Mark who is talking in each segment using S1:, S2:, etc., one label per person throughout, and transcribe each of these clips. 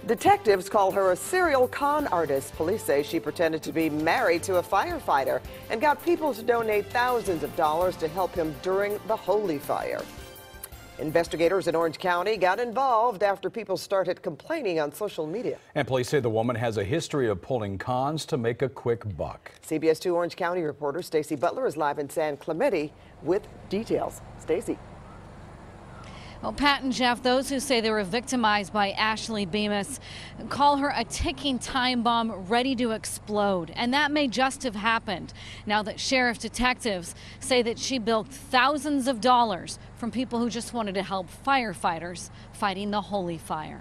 S1: Detectives call her a serial con artist. Police say she pretended to be married to a firefighter and got people to donate thousands of dollars to help him during the holy fire. Investigators in Orange County got involved after people started complaining on social media.
S2: And police say the woman has a history of pulling cons to make a quick buck.
S1: CBS 2 Orange County reporter Stacy Butler is live in San Clemente with details. Stacy.
S3: Well, Pat and Jeff, those who say they were victimized by Ashley Bemis call her a ticking time bomb ready to explode. And that may just have happened now that sheriff detectives say that she bilked thousands of dollars from people who just wanted to help firefighters fighting the holy fire.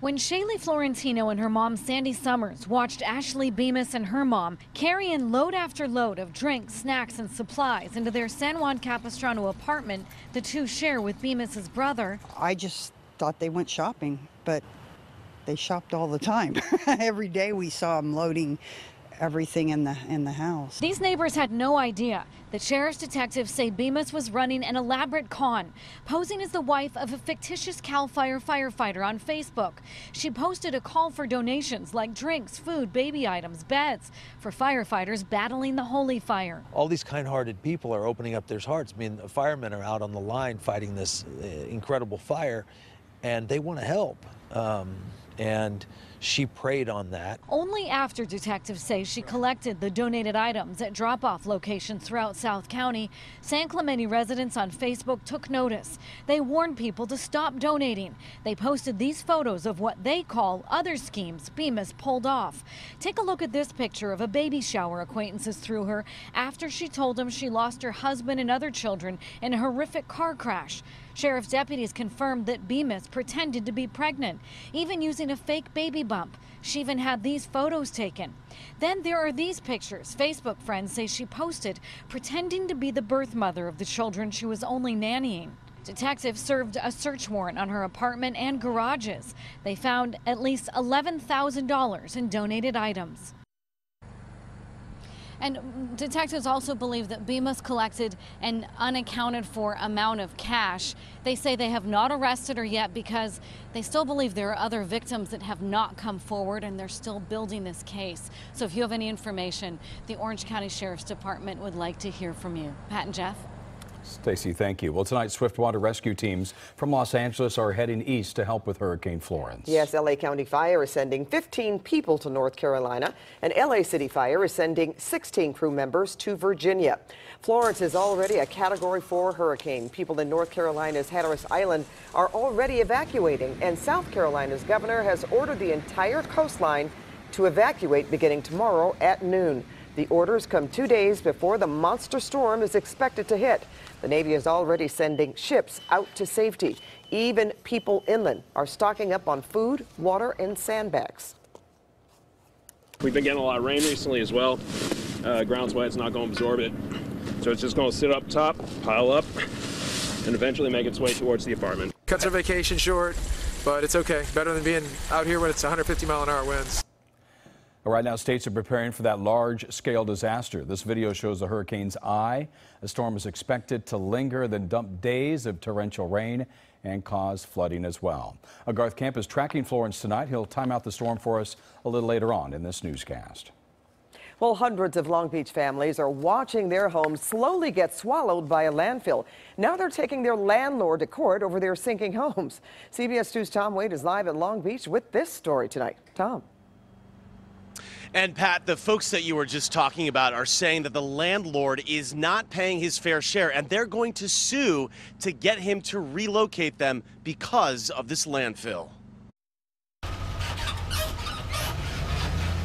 S3: When Shaylee Florentino and her mom Sandy Summers watched Ashley Bemis and her mom carry in load after load of drinks, snacks, and supplies into their San Juan Capistrano apartment the two share with Bemis's brother.
S4: I just thought they went shopping, but they shopped all the time. Every day we saw them loading everything in the house.
S3: These neighbors had no idea that sheriff's detectives say Bemis was running an elaborate con, posing as the wife of a fictitious CAL FIRE firefighter on Facebook. She posted a call for donations like drinks, food, baby items, beds for firefighters battling the holy fire.
S5: All these kind-hearted people are opening up their hearts. I mean, the firemen are out on the line fighting this incredible fire, and they want to help. And she preyed on that.
S3: Only after detectives say she collected the donated items at drop-off locations throughout South County, San Clemente residents on Facebook took notice. They warned people to stop donating. They posted these photos of what they call other schemes Bemis pulled off. Take a look at this picture of a baby shower acquaintances threw her after she told them she lost her husband and other children in a horrific car crash. Sheriff's deputies confirmed that Bemis pretended to be pregnant, even using a fake baby bump. She even had these photos taken. Then there are these pictures Facebook friends say she posted, pretending to be the birth mother of the children she was only nannying. Detectives served a search warrant on her apartment and garages. They found at least $11,000 in donated items. And detectives also believe that Bemis collected an unaccounted for amount of cash. They say they have not arrested her yet because they still believe there are other victims that have not come forward, and they're still building this case. So if you have any information, the Orange County Sheriff's Department would like to hear from you. Pat and Jeff.
S2: Stacy, thank you. Well, tonight, swift water rescue teams from Los Angeles are heading east to help with Hurricane Florence.
S1: Yes, LA County Fire is sending 15 people to North Carolina, and LA City Fire is sending 16 crew members to Virginia. Florence is already a Category 4 hurricane. People in North Carolina's Hatteras Island are already evacuating, and South Carolina's governor has ordered the entire coastline to evacuate beginning tomorrow at noon. The orders come 2 days before the monster storm is expected to hit. The Navy is already sending ships out to safety. Even people inland are stocking up on food, water, and sandbags.
S6: We've been getting a lot of rain recently as well. Ground's wet, it's not going to absorb it. So it's just going to sit up top, pile up, and eventually make its way towards the apartment.
S7: Cuts our vacation short, but it's okay. Better than being out here when it's 150-mile-an-hour winds.
S2: Right now, states are preparing for that large-scale disaster. This video shows the hurricane's eye. The storm is expected to linger, then dump days of torrential rain and cause flooding as well. Garth Camp is tracking Florence tonight. He'll time out the storm for us a little later on in this newscast.
S1: Well, hundreds of Long Beach families are watching their homes slowly get swallowed by a landfill. Now they're taking their landlord to court over their sinking homes. CBS 2's Tom Wade is live in Long Beach with this story tonight. Tom.
S8: And Pat, the folks that you were just talking about are saying that the landlord is not paying his fair share, and they're going to sue to get him to relocate them because of this landfill.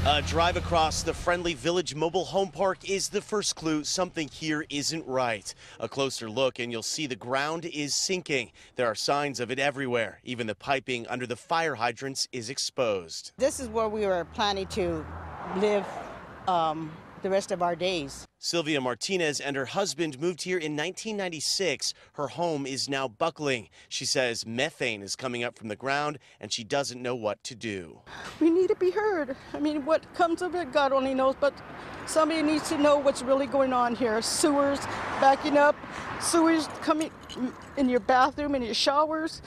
S8: A drive across the Friendly Village mobile home park is the first clue something here isn't right. A closer look and you'll see the ground is sinking. There are signs of it everywhere. Even the piping under the fire hydrants is exposed.
S9: This is where we were planning to live the rest of our days.
S8: Sylvia Martinez and her husband moved here in 1996. Her home is now buckling. She says methane is coming up from the ground and she doesn't know what to do.
S9: We need to be heard. I mean, what comes of it, God only knows, but somebody needs to know what's really going on here. Sewers backing up, sewers coming in your bathroom, in your showers.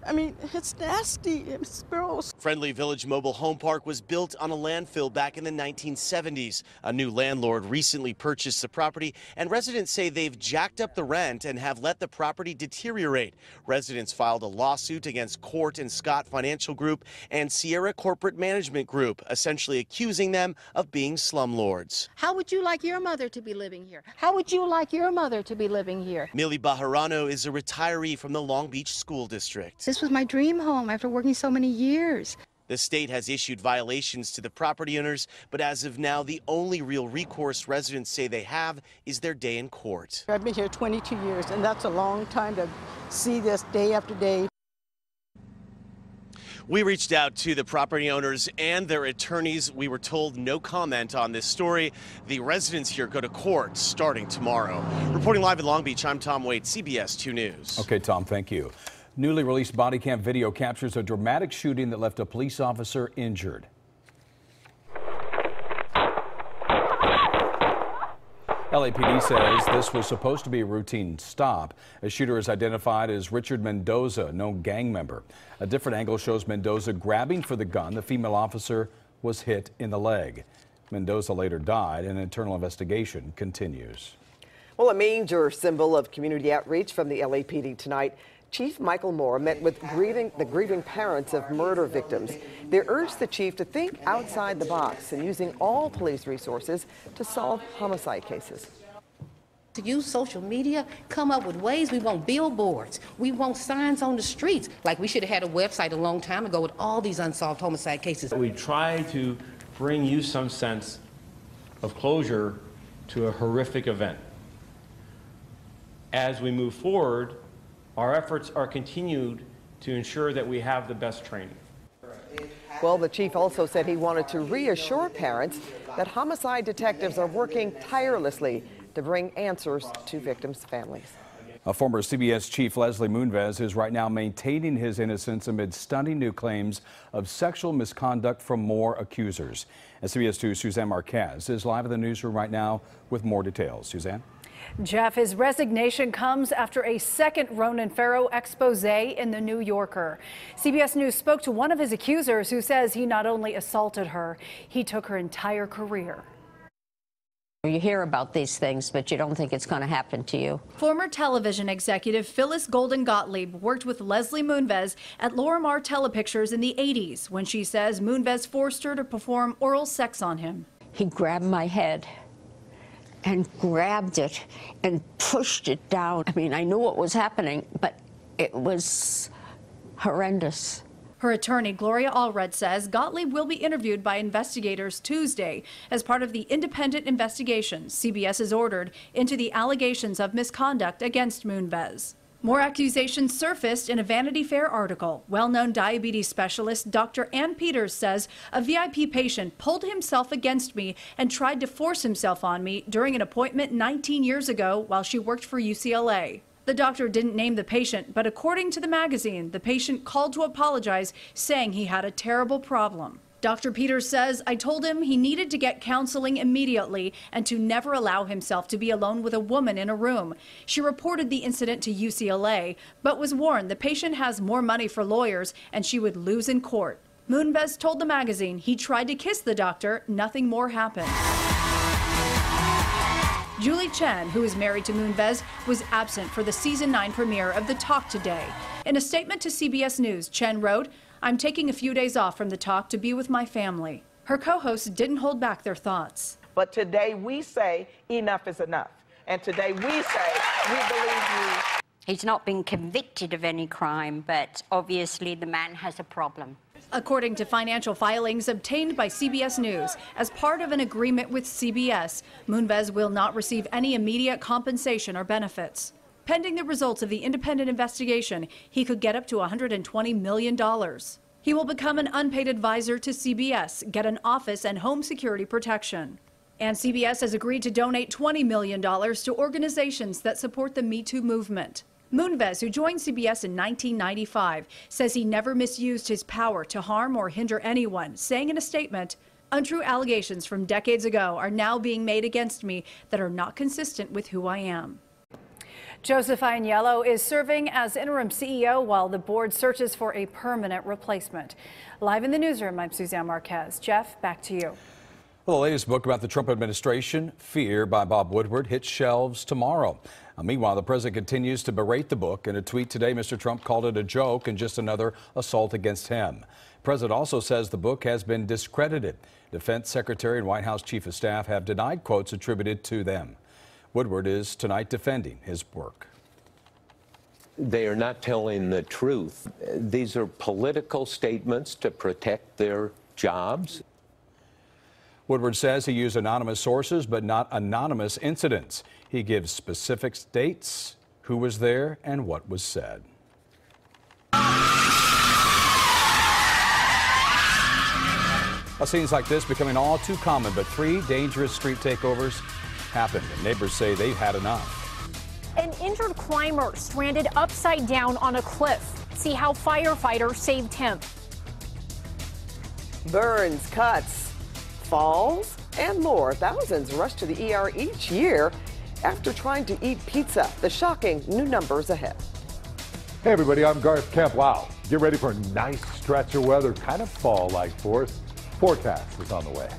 S9: I mean, it's nasty. It's gross.
S8: Friendly Village Mobile Home Park was built on a landfill back in the 1970s. A new landlord recently purchased the property, and residents say they've jacked up the rent and have let the property deteriorate. Residents filed a lawsuit against Court and Scott Financial Group and Sierra Corporate Management Group, essentially accusing them of being slumlords.
S10: How would you like your mother to be living here? How would you like your mother to be living here?
S8: Millie Bajarano is a retiree from the Long Beach School District.
S10: This was my dream home after working so many years.
S8: The state has issued violations to the property owners, but as of now, the only real recourse residents say they have is their day in court.
S9: I've been here 22 years, and that's a long time to see this day after day.
S8: We reached out to the property owners and their attorneys. We were told no comment on this story. The residents here go to court starting tomorrow. Reporting live in Long Beach, I'm Tom Waite, CBS 2 News.
S2: Okay, Tom, thank you. Newly released body cam video captures a dramatic shooting that left a police officer injured. LAPD says this was supposed to be a routine stop. A shooter is identified as Richard Mendoza, a known gang member. A different angle shows Mendoza grabbing for the gun. The female officer was hit in the leg. Mendoza later died. An internal investigation continues.
S1: Well, a major symbol of community outreach from the LAPD tonight. Chief Michael Moore met with the grieving parents of murder victims. They urged the chief to think outside the box and using all police resources to solve homicide cases.
S11: To use social media, come up with ways. We want billboards. We want signs on the streets. Like we should have had a website a long time ago with all these unsolved homicide cases.
S12: We try to bring you some sense of closure to a horrific event. As we move forward, our efforts are continued to ensure that we have the best training.
S1: Well, the chief also said he wanted to reassure parents that homicide detectives are working tirelessly to bring answers to victims' families.
S2: A former CBS chief, Leslie Moonves, is right now maintaining his innocence amid stunning new claims of sexual misconduct from more accusers. And CBS 2's Suzanne Marquez is live in the newsroom right now with more details. Suzanne?
S13: Jeff, his resignation comes after a second Ronan Farrow expose in the New Yorker. CBS News spoke to one of his accusers who says he not only assaulted her, he took her entire career.
S14: You hear about these things, but you don't think it's going to happen to you.
S13: Former television executive Phyllis Golden Gottlieb worked with Leslie Moonves at Lorimar Telepictures in the 80s when she says Moonves forced her to perform oral sex on him.
S14: He grabbed my head and grabbed it and pushed it down. I mean, I knew what was happening, but it was horrendous.
S13: Her attorney, Gloria Allred, says Gottlieb will be interviewed by investigators Tuesday as part of the independent investigation CBS has ordered into the allegations of misconduct against Moonves. More accusations surfaced in a Vanity Fair article. Well-known diabetes specialist Dr. Ann Peters says a VIP patient pulled himself against me and tried to force himself on me during an appointment 19 years ago while she worked for UCLA. The doctor didn't name the patient, but according to the magazine, the patient called to apologize, saying he had a terrible problem. Dr. Peters says, I told him he needed to get counseling immediately and to never allow himself to be alone with a woman in a room. She reported the incident to UCLA, but was warned the patient has more money for lawyers and she would lose in court. Moonves told the magazine he tried to kiss the doctor, nothing more happened. Julie Chen, who is married to Moonves, was absent for the season 9 premiere of The Talk today. In a statement to CBS News, Chen wrote, I'm taking a few days off from The Talk to be with my family. Her co-hosts didn't hold back their thoughts.
S15: But today we say enough is enough. And today we say we believe you.
S16: He's not been convicted of any crime, but obviously the man has a problem.
S13: According to financial filings obtained by CBS News, as part of an agreement with CBS, Moonves will not receive any immediate compensation or benefits. Pending the results of the independent investigation, he could get up to $120 million. He will become an unpaid advisor to CBS, get an office and home security protection. And CBS has agreed to donate $20 million to organizations that support the Me Too movement. Moonves, who joined CBS in 1995, says he never misused his power to harm or hinder anyone, saying in a statement, untrue allegations from decades ago are now being made against me that are not consistent with who I am. Joseph Agnello is serving as interim CEO while the board searches for a permanent replacement. Live in the newsroom, I'm Suzanne Marquez. Jeff, back to you.
S2: Well, the latest book about the Trump administration, Fear by Bob Woodward, hits shelves tomorrow. Meanwhile, the president continues to berate the book. In a tweet today, Mr. Trump called it a joke and just another assault against him. The president also says the book has been discredited. Defense Secretary and White House Chief of Staff have denied quotes attributed to them. Woodward is tonight defending his work.
S17: They are not telling the truth. These are political statements to protect their jobs.
S2: Woodward says he used anonymous sources, but not anonymous incidents. He gives specific dates, who was there, and what was said. Scenes like this becoming all too common, but 3 dangerous street takeovers happened, and neighbors say they've had enough.
S18: An injured climber stranded upside down on a cliff. See how firefighters saved him.
S1: Burns, cuts, falls, and more. Thousands rush to the ER each year after trying to eat pizza. The shocking new numbers ahead.
S19: Hey everybody, I'm Garth Kemp. Wow, get ready for a nice stretch of weather, kind of fall-like for us. Forecast is on the way.